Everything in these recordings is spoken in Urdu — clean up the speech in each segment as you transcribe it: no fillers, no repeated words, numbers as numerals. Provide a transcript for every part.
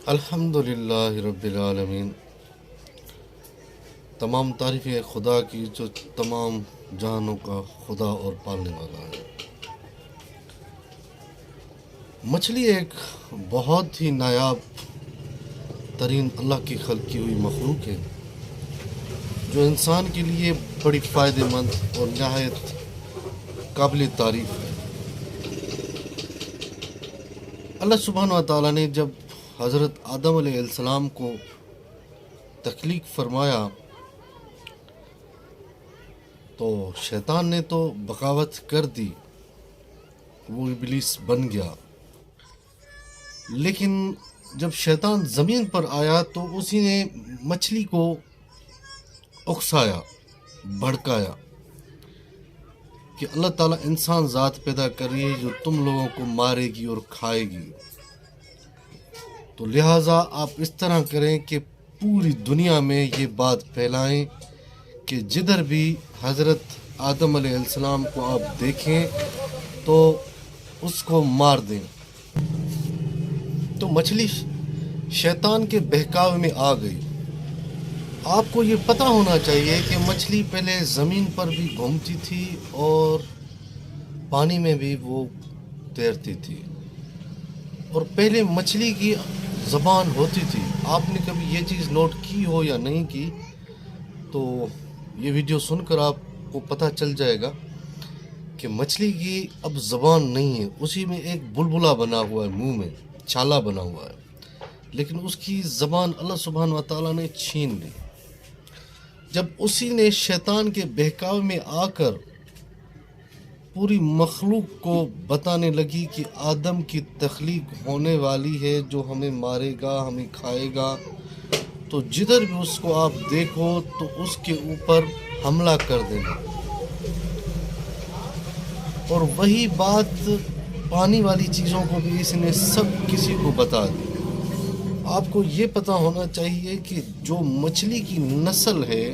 الحمدللہ رب العالمین۔ تمام تعریفیں خدا کی جو تمام جہانوں کا خدا اور پالنے والا ہے۔ مچھلی ایک بہت ہی نایاب ترین اللہ کی خلق کی ہوئی مخلوق ہے جو انسان کے لیے بڑی فائدہ مند اور نہایت قابل تعریف ہے۔ اللہ سبحانہ و تعالیٰ نے جب حضرت آدم علیہ السلام کو تخلیق فرمایا تو شیطان نے تو بغاوت کر دی، وہ ابلیس بن گیا۔ لیکن جب شیطان زمین پر آیا تو اسی نے مچھلی کو اکسایا، بھڑکایا کہ اللہ تعالیٰ انسان ذات پیدا کر رہی ہے جو تم لوگوں کو مارے گی اور کھائے گی، تو لہٰذا آپ اس طرح کریں کہ پوری دنیا میں یہ بات پھیلائیں کہ جدھر بھی حضرت آدم علیہ السلام کو آپ دیکھیں تو اس کو مار دیں۔ تو مچھلی شیطان کے بہکاوے میں آ گئی۔ آپ کو یہ پتہ ہونا چاہیے کہ مچھلی پہلے زمین پر بھی گھومتی تھی اور پانی میں بھی وہ تیرتی تھی، اور پہلے مچھلی کی زبان ہوتی تھی۔ آپ نے کبھی یہ چیز نوٹ کی ہو یا نہیں کی تو یہ ویڈیو سن کر آپ کو پتہ چل جائے گا کہ مچھلی کی اب زبان نہیں ہے، اسی میں ایک بلبلا بنا ہوا ہے، منہ میں چھالا بنا ہوا ہے، لیکن اس کی زبان اللہ سبحانہ و تعالیٰ نے چھین لی۔ جب اسی نے شیطان کے بہکاوے میں آ کر پوری مخلوق کو بتانے لگی کہ آدم کی تخلیق ہونے والی ہے جو ہمیں مارے گا، ہمیں کھائے گا، تو جدھر بھی اس کو آپ دیکھو تو اس کے اوپر حملہ کر دینا۔ اور وہی بات پانی والی چیزوں کو بھی اس نے سب کسی کو بتا دی۔ آپ کو یہ پتہ ہونا چاہیے کہ جو مچھلی کی نسل ہے،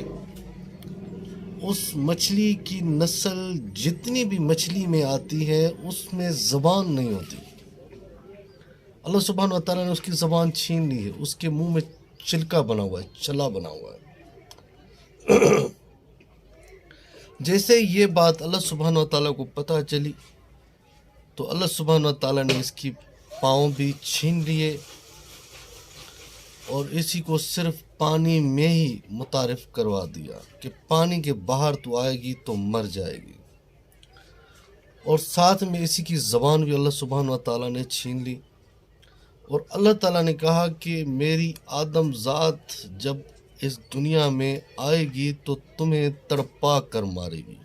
اس مچھلی کی نسل جتنی بھی مچھلی میں آتی ہے اس میں زبان نہیں ہوتی۔ اللہ سبحانہ و تعالیٰ نے اس کی زبان چھین لی ہے، اس کے منہ میں چلکا بنا ہوا ہے، چھلا بنا ہوا ہے۔ جیسے یہ بات اللہ سبحانہ و تعالیٰ کو پتہ چلی تو اللہ سبحانہ و تعالیٰ نے اس کی پاؤں بھی چھین لیے اور اسی کو صرف پانی میں ہی متعارف کروا دیا کہ پانی کے باہر تو آئے گی تو مر جائے گی، اور ساتھ میں اسی کی زبان بھی اللہ سبحانہ و تعالیٰ نے چھین لی۔ اور اللہ تعالیٰ نے کہا کہ میری آدم ذات جب اس دنیا میں آئے گی تو تمہیں تڑپا کر مارے گی،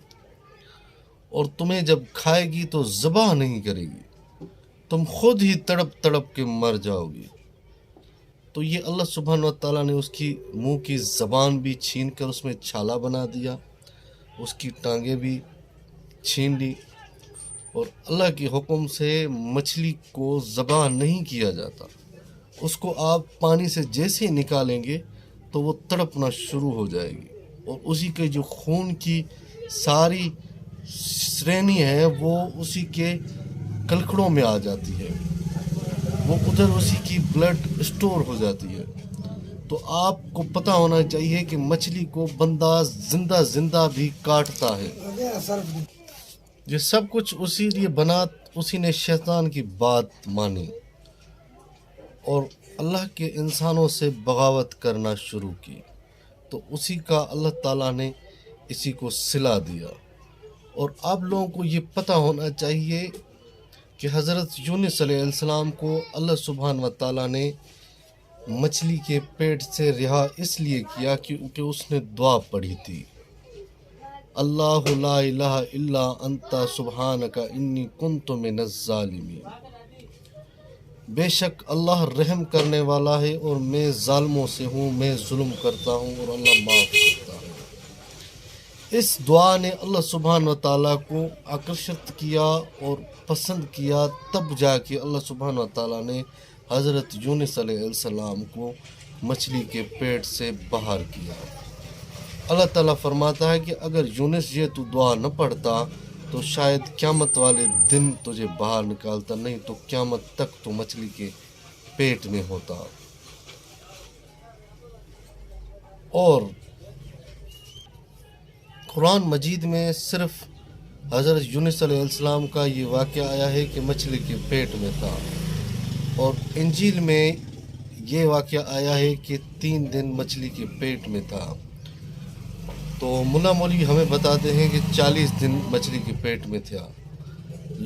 اور تمہیں جب کھائے گی تو ذبح نہیں کرے گی، تم خود ہی تڑپ تڑپ کے مر جاؤ گی۔ تو یہ اللہ سبحانہ و تعالیٰ نے اس کی منہ کی زبان بھی چھین کر اس میں چھالا بنا دیا، اس کی ٹانگیں بھی چھین لی، اور اللہ کے حکم سے مچھلی کو ذبح نہیں کیا جاتا۔ اس کو آپ پانی سے جیسے نکالیں گے تو وہ تڑپنا شروع ہو جائے گی، اور اسی کے جو خون کی ساری شرینی ہے وہ اسی کے کلکڑوں میں آ جاتی ہے، وہ ادھر اسی کی بلڈ اسٹور ہو جاتی ہے۔ تو آپ کو پتہ ہونا چاہیے کہ مچھلی کو بندہ زندہ زندہ بھی کاٹتا ہے۔ یہ سب کچھ اسی لیے بنا، اسی نے شیطان کی بات مانی اور اللہ کے انسانوں سے بغاوت کرنا شروع کی، تو اسی کا اللہ تعالیٰ نے اسی کو صلہ دیا۔ اور آپ لوگوں کو یہ پتہ ہونا چاہیے کہ حضرت یونس علیہ السلام کو اللہ سبحانہ و تعالیٰ نے مچھلی کے پیٹ سے رہا اس لیے کیا کیونکہ اس نے دعا پڑھی تھی، اللہ لا الہ الا انت سبحانک انی کنت من الظالمین۔ بے شک اللہ رحم کرنے والا ہے اور میں ظالموں سے ہوں، میں ظلم کرتا ہوں اور اللہ معاف کرتا ہے۔ اس دعا نے اللہ سبحانہ و تعالیٰ کو آکرشت کیا اور پسند کیا، تب جا کے اللہ سبحانہ و تعالیٰ نے حضرت یونس علیہ السلام کو مچھلی کے پیٹ سے باہر کیا۔ اللہ تعالیٰ فرماتا ہے کہ اگر یونس یہ تو دعا نہ پڑھتا تو شاید قیامت والے دن تجھے باہر نکالتا، نہیں تو قیامت تک تو مچھلی کے پیٹ میں ہوتا۔ اور قرآن مجید میں صرف حضرت یونس علیہ السلام کا یہ واقعہ آیا ہے کہ مچھلی کے پیٹ میں تھا، اور انجیل میں یہ واقعہ آیا ہے کہ 3 دن مچھلی کے پیٹ میں تھا۔ تو ملا مولوی ہمیں بتاتے ہیں کہ 40 دن مچھلی کے پیٹ میں تھا،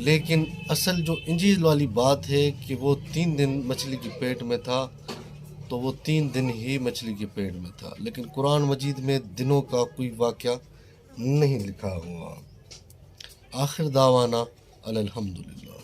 لیکن اصل جو انجیل والی بات ہے کہ وہ 3 دن مچھلی کے پیٹ میں تھا، تو وہ 3 دن ہی مچھلی کے پیٹ میں تھا، لیکن قرآن مجید میں دنوں کا کوئی واقعہ نہیں لکھا ہوا۔ آخر دعوانا الحمدللہ۔